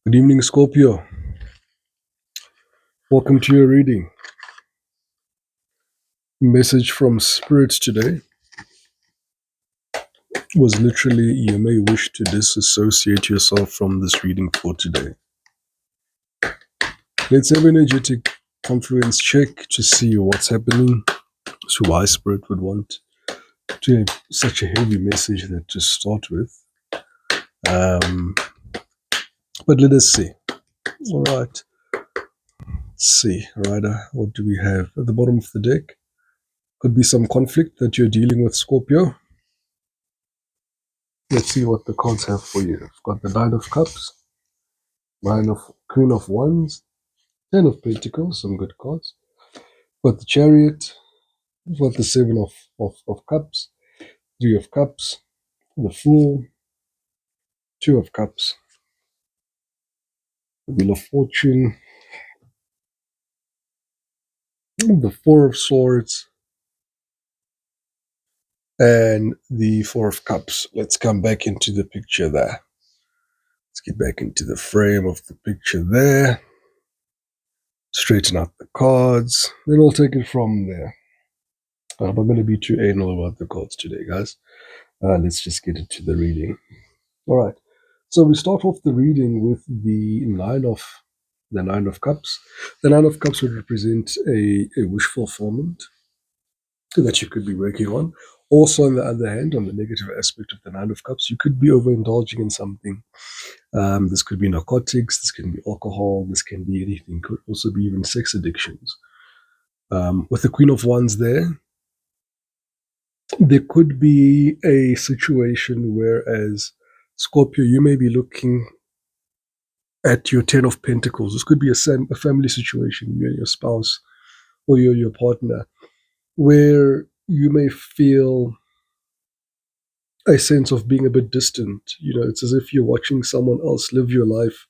Good evening, Scorpio. Welcome to your reading. Message from Spirit today was literally you may wish to disassociate yourself from this reading for today. Let's have an energetic confluence check to see what's happening, to why Spirit would want to have such a heavy message that to start with. But let us see. All right. Let's see, Rider, what do we have at the bottom of the deck? Could be some conflict that you're dealing with, Scorpio. Let's see what the cards have for you. I've got the Nine of Cups, Queen of Wands, Ten of Pentacles, some good cards. Got the Chariot, got the Seven of Cups, Three of Cups, the Fool, Two of Cups, the Wheel of Fortune, the Four of Swords, and the Four of Cups. Let's come back into the picture there. Let's get back into the frame of the picture there. Straighten out the cards. Then we'll take it from there. I'm not going to be too anal about the cards today, guys. Let's just get into the reading. All right. So we start off the reading with the Nine of Cups. The Nine of Cups would represent a wish fulfillment that you could be working on. Also, on the other hand, on the negative aspect of the Nine of Cups, you could be overindulging in something. This could be narcotics, this can be alcohol, this can be anything. Could also be even sex addictions. With the Queen of Wands there could be a situation whereas Scorpio, you may be looking at your Ten of Pentacles. This could be a family situation, you and your spouse or your partner, where you may feel a sense of being a bit distant. It's as if you're watching someone else live your life,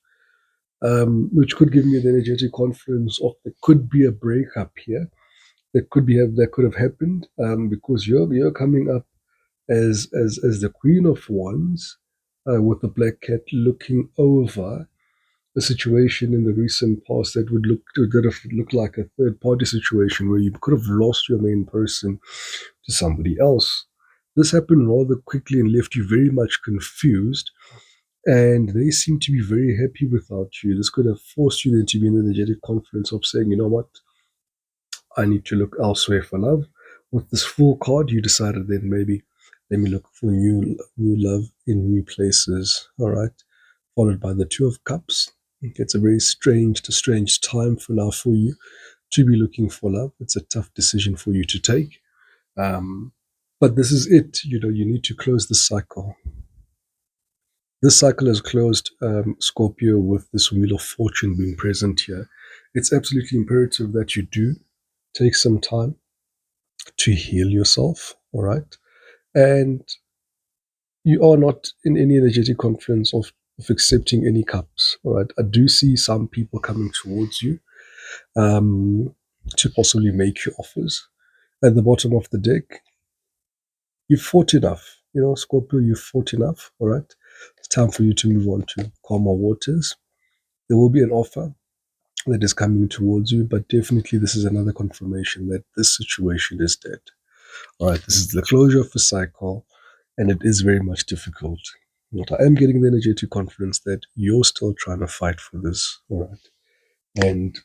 which could give me the energetic confluence of there could be a breakup here. That could have happened because you're coming up as the Queen of Wands with the Black Cat looking over a situation in the recent past that have looked like a third party situation where you could have lost your main person to somebody else. This happened rather quickly and left you very much confused, and they seem to be very happy without you. This could have forced you then to be in the energetic confluence of saying, you know what, I need to look elsewhere for love. With this Fool card, you decided then maybe let me look for new love in new places. All right. Followed by the Two of Cups. It's a very strange time for now for you to be looking for love. It's a tough decision for you to take. But this is it. You need to close the cycle. This cycle has closed, Scorpio, with this Wheel of Fortune being present here. It's absolutely imperative that you do take some time to heal yourself, all right? And you are not in any energetic confluence of accepting any cups, all right? I do see some people coming towards you to possibly make you offers. At the bottom of the deck, you've fought enough. Scorpio, you've fought enough, all right? It's time for you to move on to calmer waters. There will be an offer that is coming towards you, but definitely this is another confirmation that this situation is dead. All right, this is the closure of a cycle, and it is very much difficult. But I am getting the energetic confidence that you're still trying to fight for this, all right? And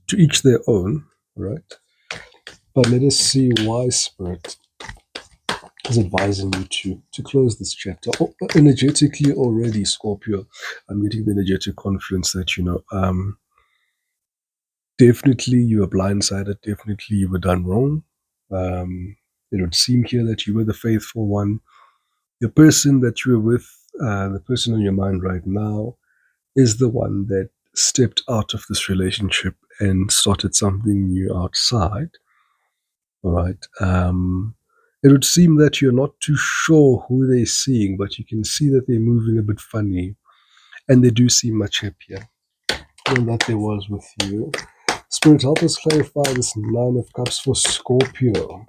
to each their own, all right? But let us see why Spirit is advising you to close this chapter. Energetically already, Scorpio, I'm getting the energetic confidence that, definitely you were blindsided, definitely you were done wrong. It would seem here that you were the faithful one. The person that you were with, the person on your mind right now, is the one that stepped out of this relationship and started something new outside. All right. It would seem that you're not too sure who they're seeing, but you can see that they're moving a bit funny, and they do seem much happier than that they was with you. Spirit, help us clarify this Nine of Cups for Scorpio.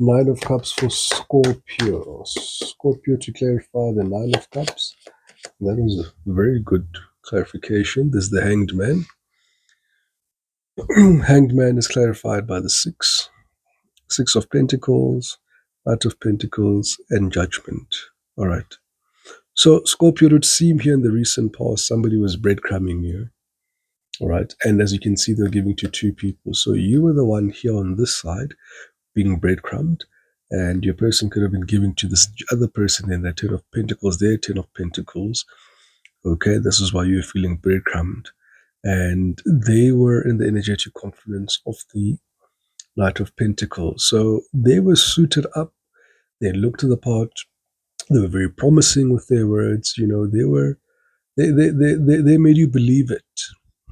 Nine of Cups for Scorpio. Scorpio, to clarify the Nine of Cups. That was very good. clarification. There's the Hanged Man. Hanged Man is clarified by the Six of Pentacles, Knight of Pentacles, and Judgment. All right. So, Scorpio, it would seem here in the recent past, somebody was breadcrumbing you. All right. And as you can see, they're giving to two people. So, you were the one here on this side being breadcrumbed, and your person could have been giving to this other person in that Ten of Pentacles, their Ten of Pentacles. Okay. This is why you're feeling breadcrumbed. And they were in the energetic confluence of the Knight of Pentacles. So, they were suited up. They looked the part. They were very promising with their words. You know, they made you believe it.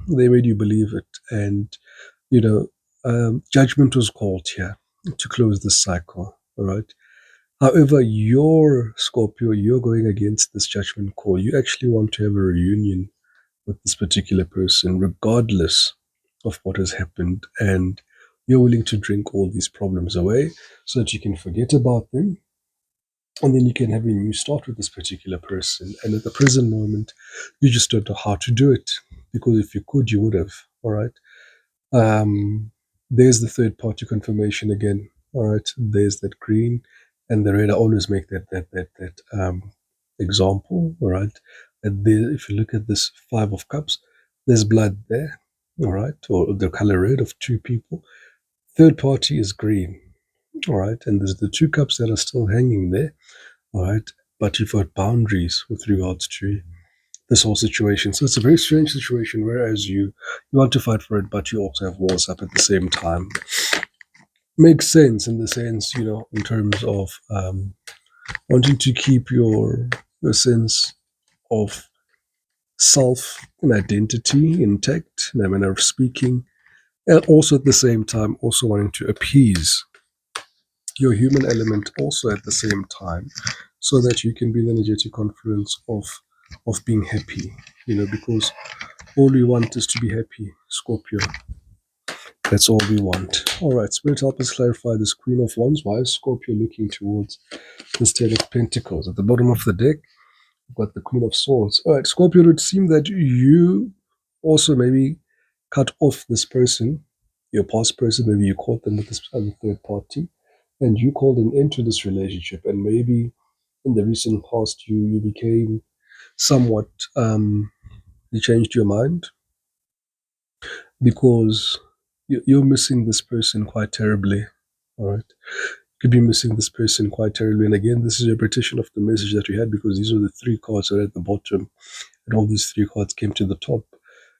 They made you believe it. And, you know, judgment was called here to close this cycle. All right. However, your Scorpio, you're going against this judgment call. You actually want to have a reunion with this particular person, regardless of what has happened. And you're willing to drink all these problems away so that you can forget about them, and then you can have a new start with this particular person. And at the present moment, you just don't know how to do it, because if you could, you would have. All right. There's the third party confirmation again. All right. There's that green and the red. I always make that example. All right. And there, if you look at this Five of Cups, there's blood there. All right. Or the color red of two people. Third party is green. All right. And there's the two cups that are still hanging there. All right. But you've got boundaries with regards to this whole situation. So it's a very strange situation, whereas you want to fight for it, but you also have walls up at the same time. Makes sense in the sense, you know, in terms of wanting to keep your sense of self and identity intact in a manner of speaking, and also at the same time also wanting to appease your human element also at the same time, so that you can be in the energetic confluence of being happy, you know, because all we want is to be happy, Scorpio. That's all we want. All right, Spirit, help us clarify this Queen of Wands. Why is Scorpio looking towards this Ten of Pentacles? At the bottom of the deck, we've got the Queen of Swords. All right, Scorpio, it would seem that you also maybe cut off this person, your past person. Maybe you caught them with this other third party, and you called an end to this relationship. And maybe in the recent past, you became somewhat, you changed your mind, because you're missing this person quite terribly. All right. You could be missing this person quite terribly. And again, this is a repetition of the message that we had, because these are the three cards that are at the bottom, and all these three cards came to the top,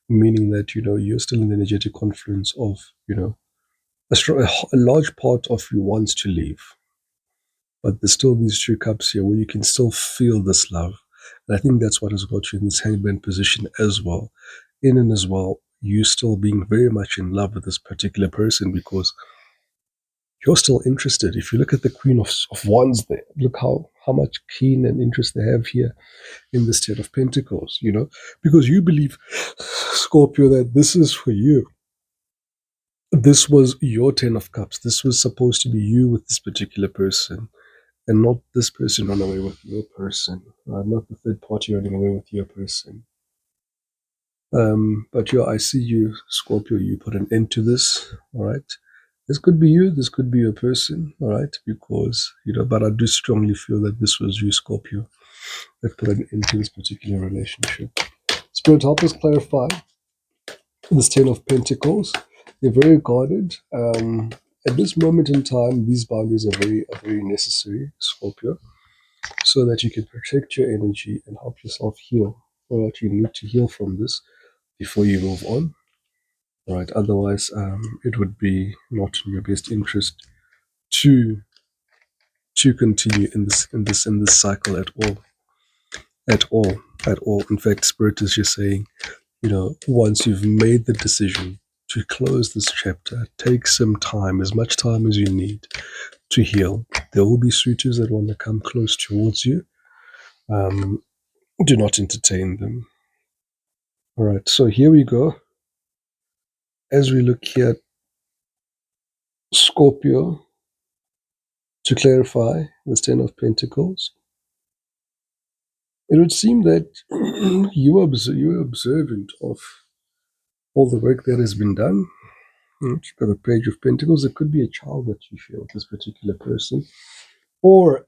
meaning that, you know, you're still in the energetic confluence of, you know, a large part of you wants to leave. But there's still these two cups here where you can still feel this love. And I think that's what has got you in this hangman position as well. In and as well, you still being very much in love with this particular person, because you're still interested. If you look at the Queen of Wands there, look how much keen and interest they have here in the Ten of Pentacles, you know, because you believe, Scorpio, that this is for you. This was your Ten of Cups. This was supposed to be you with this particular person, and not this person run away with your person, not the third party running away with your person. But yeah, I see you, Scorpio, you put an end to this, all right? This could be you, this could be your person, all right? Because, you know, but I do strongly feel that this was you, Scorpio, that put an end to this particular relationship. Spirit, help us clarify this Ten of Pentacles. They're very guarded. At this moment in time, these boundaries are very necessary, Scorpio, so that you can protect your energy and help yourself heal. All right, you need to heal from this before you move on. All right, otherwise, it would be not in your best interest to continue in this cycle at all. In fact, Spirit is just saying, you know, once you've made the decision to close this chapter, take some time, as much time as you need to heal. There will be suitors that want to come close towards you. Do not entertain them. All right, so here we go. As we look here, Scorpio, to clarify this Ten of Pentacles, It would seem that you were observant of all the work that has been done. You've got a page of pentacles. It could be a child that you share with this particular person.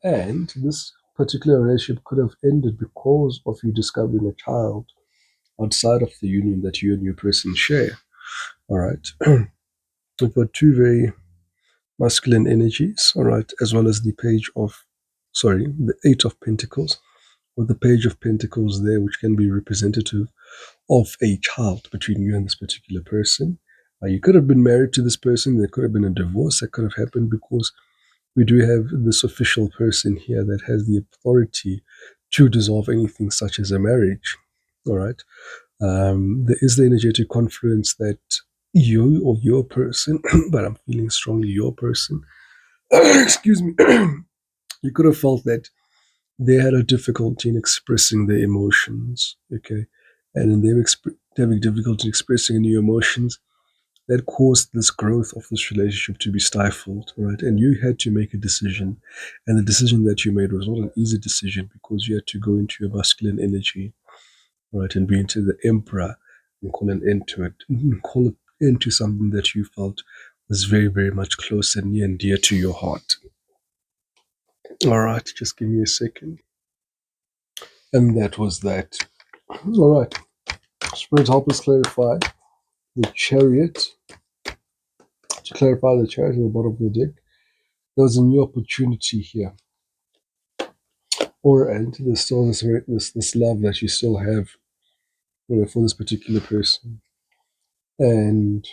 And this particular relationship could have ended because of you discovering a child outside of the union that you and your person share. All right. We've got two very masculine energies, all right, as well as the Eight of Pentacles, with the Page of Pentacles there, which can be representative of a child between you and this particular person. You could have been married to this person. There could have been a divorce that could have happened because we do have this official person here that has the authority to dissolve anything such as a marriage. All right. There is the energetic confluence that you or your person, but I'm feeling strongly your person, excuse me, you could have felt that they had a difficulty in expressing their emotions, okay? And in them having difficulty expressing new emotions, that caused this growth of this relationship to be stifled, right? And you had to make a decision. And the decision that you made was not an easy decision because you had to go into your masculine energy, right? And be into the emperor and call an end to it, call it into something that you felt was very, very much close and near and dear to your heart. All right, just give me a second. And that was that. All right. Spirit, help us clarify the chariot. To clarify the chariot at the bottom of the deck, there's a new opportunity here. And there's still this love that you still have, for this particular person. And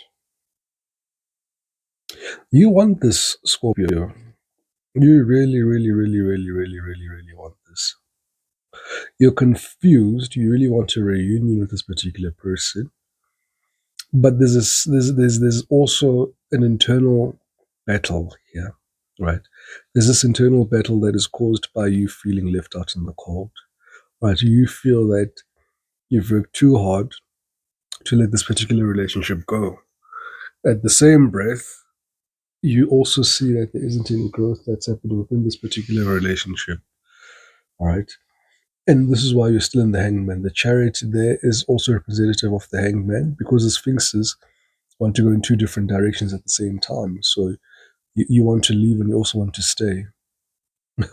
you want this, Scorpio. You really, really, really, really, really, really, really want this. You're confused. You really want a reunion with this particular person. But there's also an internal battle here, right? There's this internal battle that is caused by you feeling left out in the cold, right? You feel that you've worked too hard to let this particular relationship go. At the same breath, you also see that there isn't any growth that's happening within this particular relationship, all right? And this is why you're still in the hangman. The chariot there is also representative of the hangman because the sphinxes want to go in two different directions at the same time. So you want to leave and you also want to stay.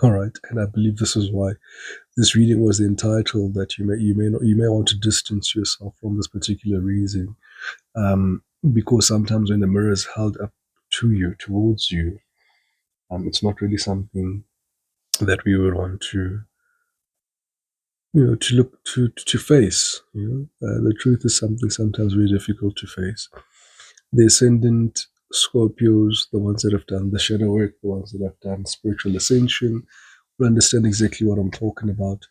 All right. And I believe this is why this reading was entitled that you may want to distance yourself from this particular reason. Because sometimes when the mirror is held up to you, towards you, it's not really something that we would want to to look to face. The truth is something sometimes very difficult to face. The ascendant Scorpios, the ones that have done the shadow work, the ones that have done spiritual ascension, will understand exactly what I'm talking about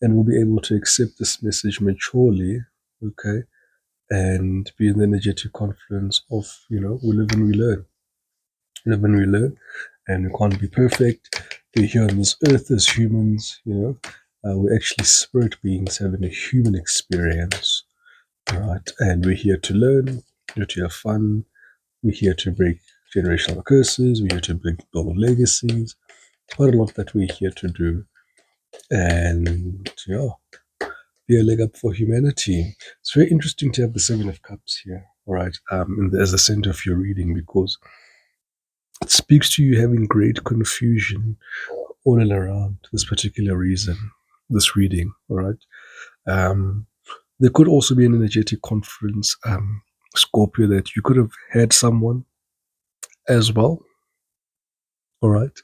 and will be able to accept this message maturely, okay, and be in the energetic confluence of, we live and we learn. Live and we learn, and we can't be perfect. We're here on this earth as humans, we're actually spirit beings having a human experience, right? And we're here to learn, we're here to have fun, we're here to break generational curses, we're here to build legacies. Quite a lot that we're here to do. And yeah, be a leg up for humanity. It's very interesting to have the Seven of Cups here, all right, as the center of your reading because it speaks to you having great confusion all around this particular reason, this reading, all right. Um, there could also be an energetic conference, Scorpio, that you could have had someone as well, all right.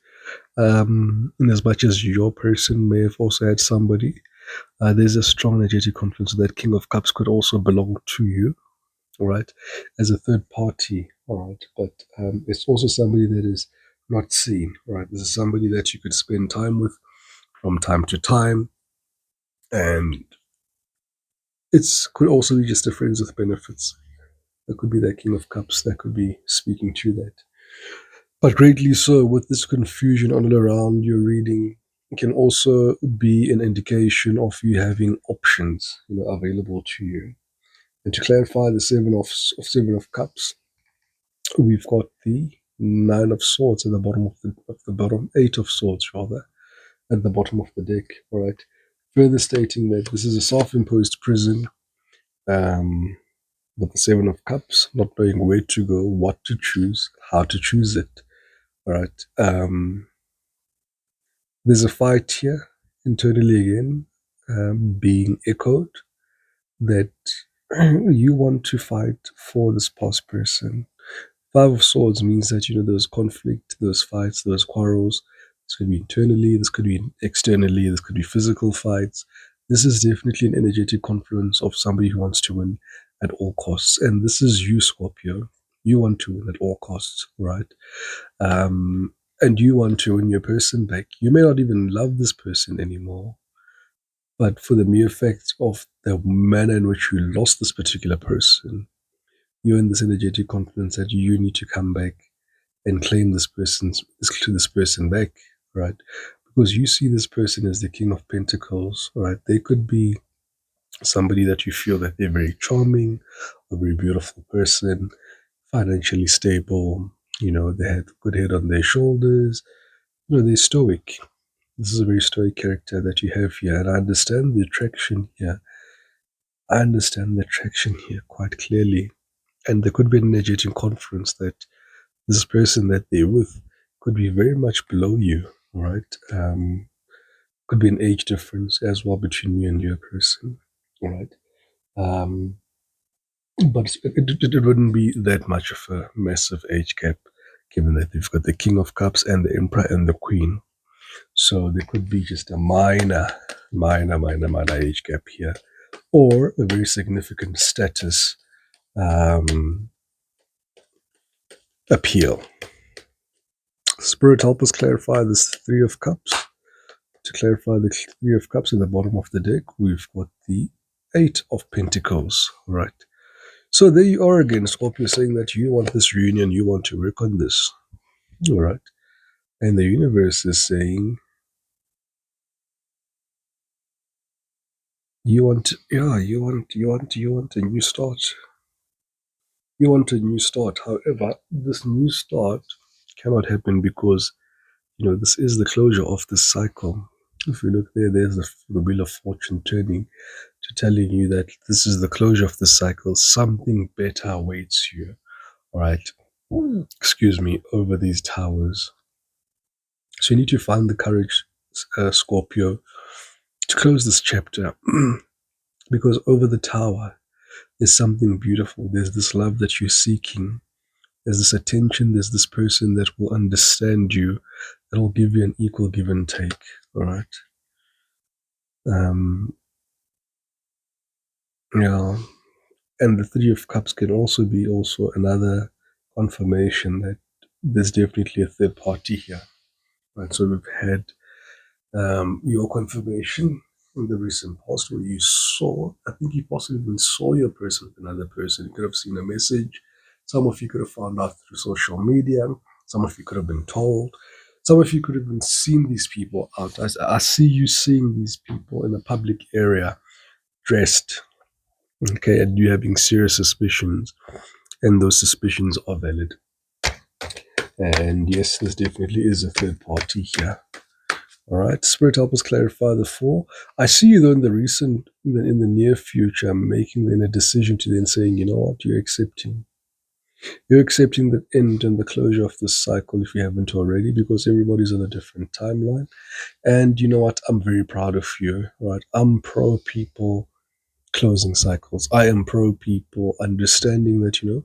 In as much as your person may have also had somebody, there's a strong energetic confluence that King of Cups could also belong to you, all right, as a third party, all right. But it's also somebody that is not seen, all right. This is somebody that you could spend time with from time to time, and it's could also be just a friends with benefits. That could be that King of Cups that could be speaking to that. But greatly so, with this confusion all around your reading, it can also be an indication of you having options, available to you. And to clarify the Seven of Cups, we've got the Nine of Swords at the bottom of the bottom, Eight of Swords rather, at the bottom of the deck. All right. further stating that this is a self-imposed prison, um, with the Seven of Cups, not knowing where to go, what to choose, how to choose it. All right. There's a fight here internally again, being echoed that you want to fight for this past person. Five of Swords means that there's conflict, there's fights, there's quarrels. This could be internally, this could be externally, this could be physical fights. This is definitely an energetic confluence of somebody who wants to win at all costs, and this is you, Scorpio. You want to win at all costs, right? And you want to win your person back. You may not even love this person anymore, but for the mere fact of the manner in which you lost this particular person, you're in this energetic confidence that you need to come back and claim this person back, right? Because you see this person as the King of Pentacles, right? They could be somebody that you feel that they're very charming, a very beautiful person, financially stable. They have good head on their shoulders. They're stoic. This is a very stoic character that you have here, and I understand the attraction here. I understand the attraction here quite clearly. And there could be an energetic conference that this person that they're with could be very much below you, right? Could be an age difference as well between you and your person, right? Um, but it wouldn't be that much of a massive age gap, given that they've got the King of Cups and the Emperor and the Queen. So there could be just a minor age gap here, or a very significant status um, appeal. Spirit, help us clarify this Three of Cups. To clarify the Three of Cups in the bottom of the deck, we've got the Eight of Pentacles, right? So there you are again, Scorpio, saying that you want this reunion, you want to work on this, all right? And the universe is saying you want, yeah, you want a new start. You want a new start. However, this new start cannot happen because this is the closure of this cycle. If you look there, there's the Wheel of Fortune turning to telling you that this is the closure of the cycle. Something better awaits you. All right. Excuse me, over these towers. So you need to find the courage, Scorpio, to close this chapter because over the tower, there's something beautiful. There's this love that you're seeking. There's this attention. There's this person that will understand you, that will give you an equal give and take. All right. Um, yeah. And the Three of Cups can also be another confirmation that there's definitely a third party here. Right. So we've had your confirmation in the recent past where you saw, I think you possibly even saw your person with another person. You could have seen a message. Some of you could have found out through social media. Some of you could have been told. Some of you could have even seen these people out. I see you seeing these people in a public area dressed, okay, and you having serious suspicions, and those suspicions are valid. And yes, this definitely is a third party here. All right, Spirit, help us clarify the four. I see you though in the near future, making then a decision to then saying, you know what, you're accepting the end and the closure of this cycle if you haven't already, because everybody's on a different timeline. And you know what, I'm very proud of you. Right, I'm pro people closing cycles. I am pro people understanding that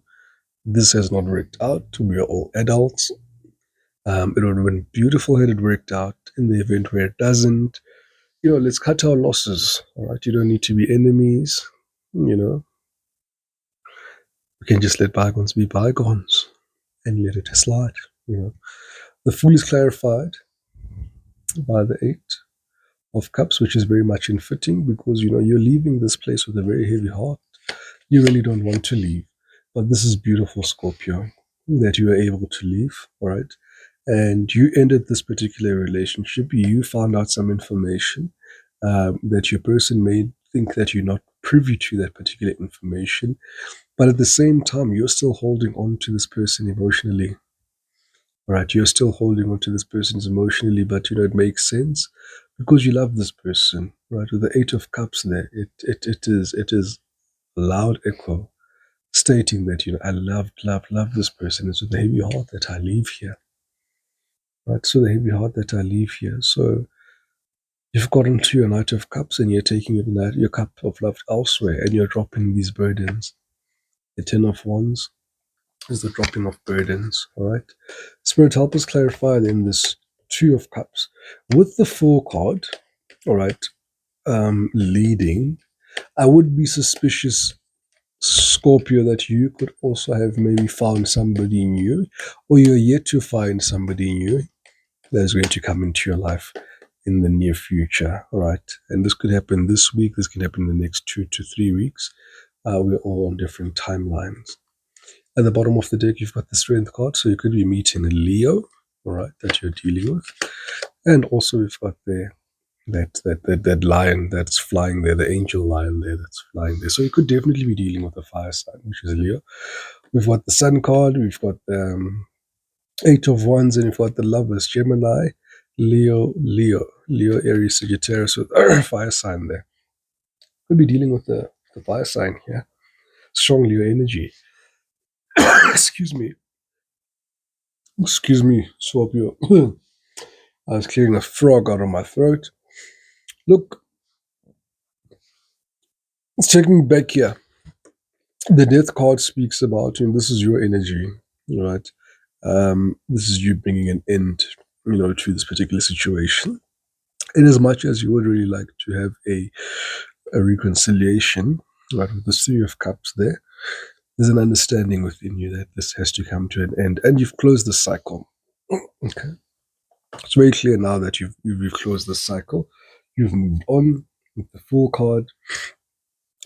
this has not worked out. We are all adults. It would have been beautiful had it worked out. In the event where it doesn't, let's cut our losses. All right, you don't need to be enemies. We can just let bygones be bygones and let it slide. The Fool is clarified by the Eight of Cups, which is very much in fitting because you're leaving this place with a very heavy heart. You really don't want to leave, but this is beautiful, Scorpio, that you are able to leave. All right, and you ended this particular relationship. You found out some information that your person may think that you're not privy to that particular information, but at the same time, you're still holding on to this person emotionally. All right, you're still holding on to this person emotionally, but it makes sense because you love this person, right? With the Eight of Cups there, it is a loud echo stating that, I love this person. It's with a heavy heart that I leave here, right? So the heavy heart that I leave here. So you've gotten to your Knight of Cups and you're taking your cup of love elsewhere and you're dropping these burdens. The Ten of Wands is the dropping of burdens, all right? Spirit, help us clarify then this Two of Cups. With the Four card, all right, leading, I would be suspicious, Scorpio, that you could also have maybe found somebody new, or you're yet to find somebody new that is going to come into your life in the near future. All right. And this could happen this week. This can happen in the next 2 to 3 weeks. We're all on different timelines. At the bottom of the deck, you've got the Strength card. So you could be meeting a Leo, all right, that you're dealing with. And also we've got that lion that's flying there, the angel lion there that's flying there. So you could definitely be dealing with a fire sign, which is Leo. We've got the Sun card. We've got the Eight of Wands, and we've got the Lovers, Gemini, Leo, Aries, Sagittarius with fire sign there. Could be dealing with the fire sign here. Strong Leo energy. Excuse me. Excuse me, Scorpio. I was clearing a frog out of my throat. Look, let's take me back here. The Death card speaks about, this is your energy, right? This is you bringing an end, to this particular situation. In as much as you would really like to have a reconciliation, right, with the Three of Cups there's an understanding within you that this has to come to an end, and you've closed the cycle. Okay, it's very clear now that you've closed the cycle. You've moved on with the Fool card.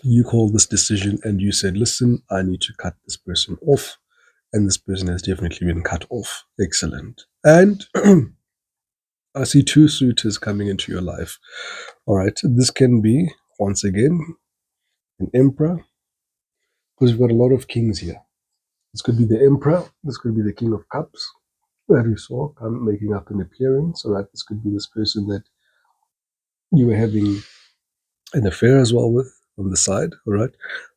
You called this decision and you said, "Listen, I need to cut this person off," and this person has definitely been cut off. Excellent. And I see two suitors coming into your life. All right, this can be once again an Emperor, because we've got a lot of kings here. This could be the Emperor. This could be the King of Cups that we saw come making up an appearance. All right, this could be this person that you were having an affair as well with on the side. All right,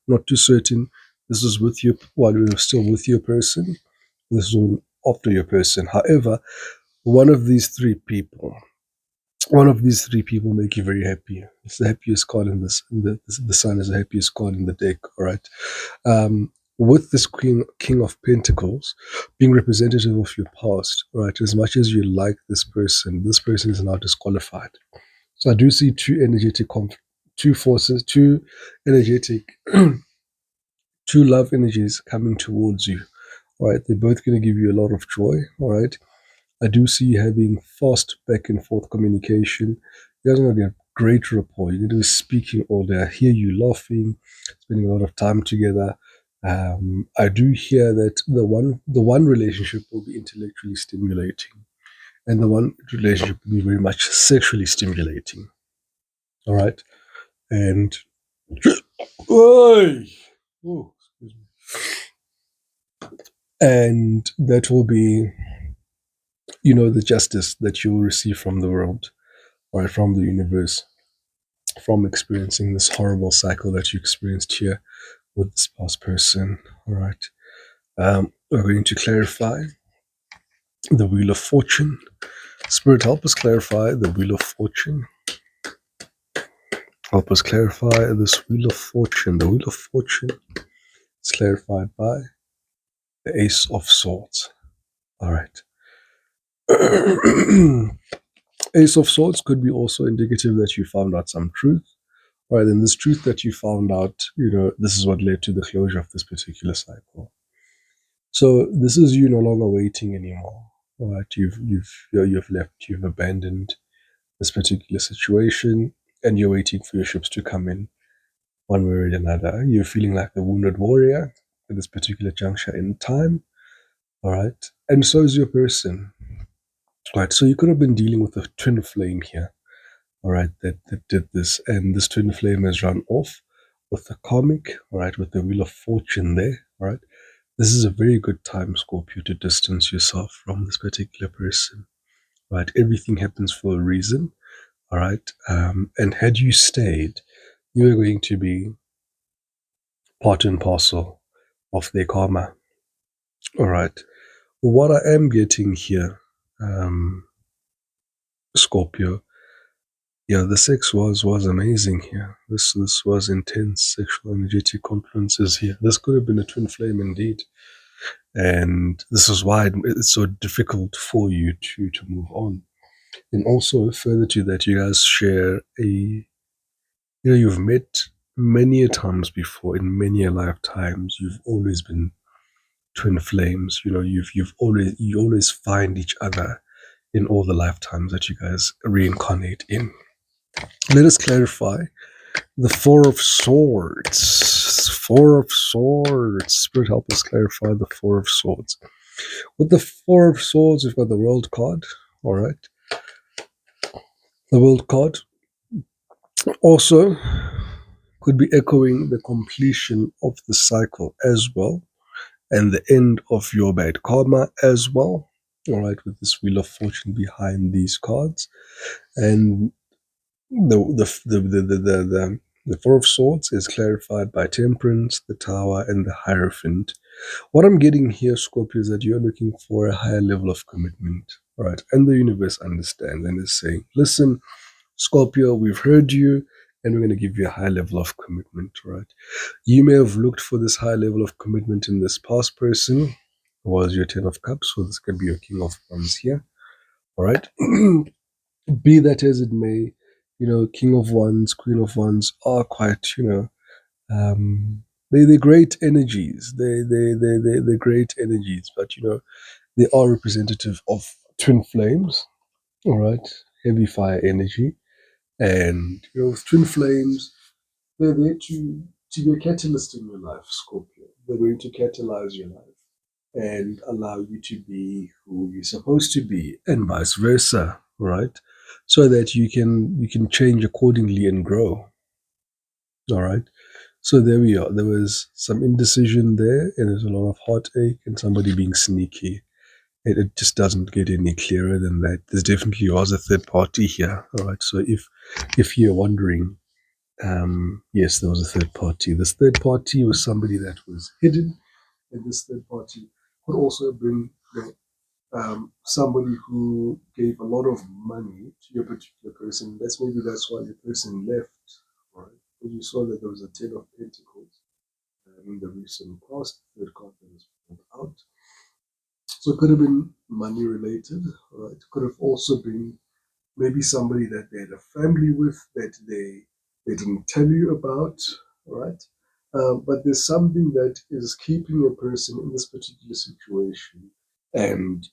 not too certain. This was with you while you were still with your person. This was after your person. However, one of these three people make you very happy. It's the happiest card in this. The Sun is the happiest card in the deck. All right. With this King of Pentacles being representative of your past, right? As much as you like this person is now disqualified. So I do see two energetic, two love energies coming towards you. All right, they're both going to give you a lot of joy. All right, I do see you having fast back and forth communication. You guys are going to get great rapport. You're going to be speaking all day. I hear you laughing, spending a lot of time together. I do hear that the one relationship will be intellectually stimulating, and the one relationship will be very much sexually stimulating. All right, and oh, excuse me. And that will be, the justice that you will receive from the world, or from the universe, from experiencing this horrible cycle that you experienced here with this past person. All right. We're going to clarify the Wheel of Fortune. Spirit, help us clarify the Wheel of Fortune. Help us clarify this Wheel of Fortune. The Wheel of Fortune is clarified by the Ace of Swords. All right. Ace of Swords could be also indicative that you found out some truth. All right, and this truth that you found out, this is what led to the closure of this particular cycle. So this is you no longer waiting anymore. All right, you've left, you've abandoned this particular situation, and you're waiting for your ships to come in one way or another. You're feeling like the wounded warrior at this particular juncture in time. All right, and so is your person. All right, so you could have been dealing with a twin flame here. All right, that did this, and this twin flame has run off with the karmic. All right, with the Wheel of Fortune there. All right, this is a very good time, Scorpio, to distance yourself from this particular person. Right, everything happens for a reason. All right. And had you stayed, you were going to be part and parcel of their karma. All right. What I am getting here, um, Scorpio, yeah, the sex was amazing here. This was intense sexual energetic confluences here. This could have been a twin flame indeed, and this is why it's so difficult for you to move on. And also further to that, you guys share you've met many a times before in many a lifetimes. You've always been twin flames. You always find each other in all the lifetimes that you guys reincarnate in. Let us clarify the Four of Swords. Four of Swords. Spirit, help us clarify the Four of Swords. With the Four of Swords, we've got the World card. All right. The World card also could be echoing the completion of the cycle as well, and the end of your bad karma as well. All right, with this Wheel of Fortune behind these cards, and the Four of Swords is clarified by Temperance, the Tower, and the Hierophant. What I'm getting here, Scorpio, is that you're looking for a higher level of commitment, right? And the universe understands and is saying, listen, Scorpio, we've heard you, and we're going to give you a high level of commitment, right? You may have looked for this high level of commitment in this past person, was your Ten of Cups, so this could be your King of Wands here, all right? Be that as it may, King of Wands, Queen of Wands are quite, they're great energies. They're great energies, but they are representative of twin flames, all right? Heavy fire energy. And with twin flames, they're there to be a catalyst in your life, Scorpio. They're going to catalyze your life and allow you to be who you're supposed to be, and vice versa, right? So that you can change accordingly and grow. All right. So there we are. There was some indecision there, and there's a lot of heartache and somebody being sneaky. It just doesn't get any clearer than that. There's definitely was a third party here. All right. So if you're wondering, yes, there was a third party. This third party was somebody that was hidden, and this third party could also bring somebody who gave a lot of money to your particular person. That's why your person left, right? Because you saw that there was a Ten of Pentacles in the recent past, third card that was pulled out. So it could have been money related, right? It could have also been maybe somebody that they had a family with that they didn't tell you about, right? But there's something that is keeping a person in this particular situation, and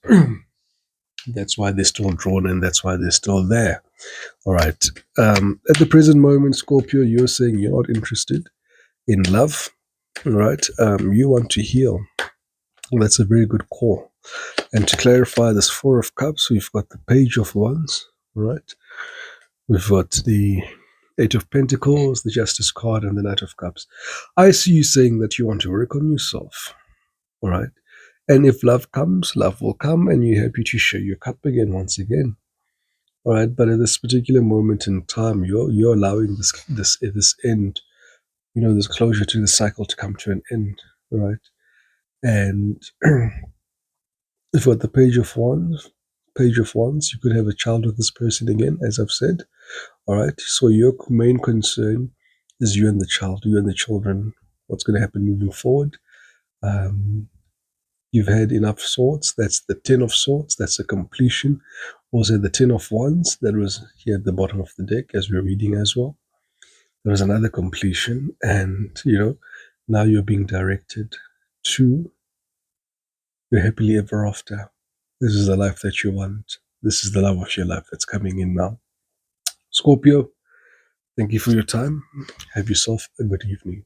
that's why they're still drawn and that's why they're still there. All right. At the present moment, Scorpio, you're saying you're not interested in love, right? You want to heal. Well, that's a very good call. And to clarify this Four of Cups, we've got the Page of Wands, right? We've got the Eight of Pentacles, the Justice card, and the Knight of Cups. I see you saying that you want to work on yourself, all right? And if love comes, love will come, and you're happy to share your cup again, once again. All right, but at this particular moment in time, you're allowing this end, this closure to the cycle to come to an end, right? And if what the Page of Wands, you could have a child with this person again, as I've said. All right, so your main concern is you and the child, you and the children. What's going to happen moving forward? You've had enough swords. That's the Ten of Swords. That's a completion. Also, the Ten of Wands that was here at the bottom of the deck, as we're reading as well. There was another completion, and now you're being directed to your happily ever after. This is the life that you want. This is the love of your life that's coming in now. Scorpio, thank you for your time. Have yourself a good evening.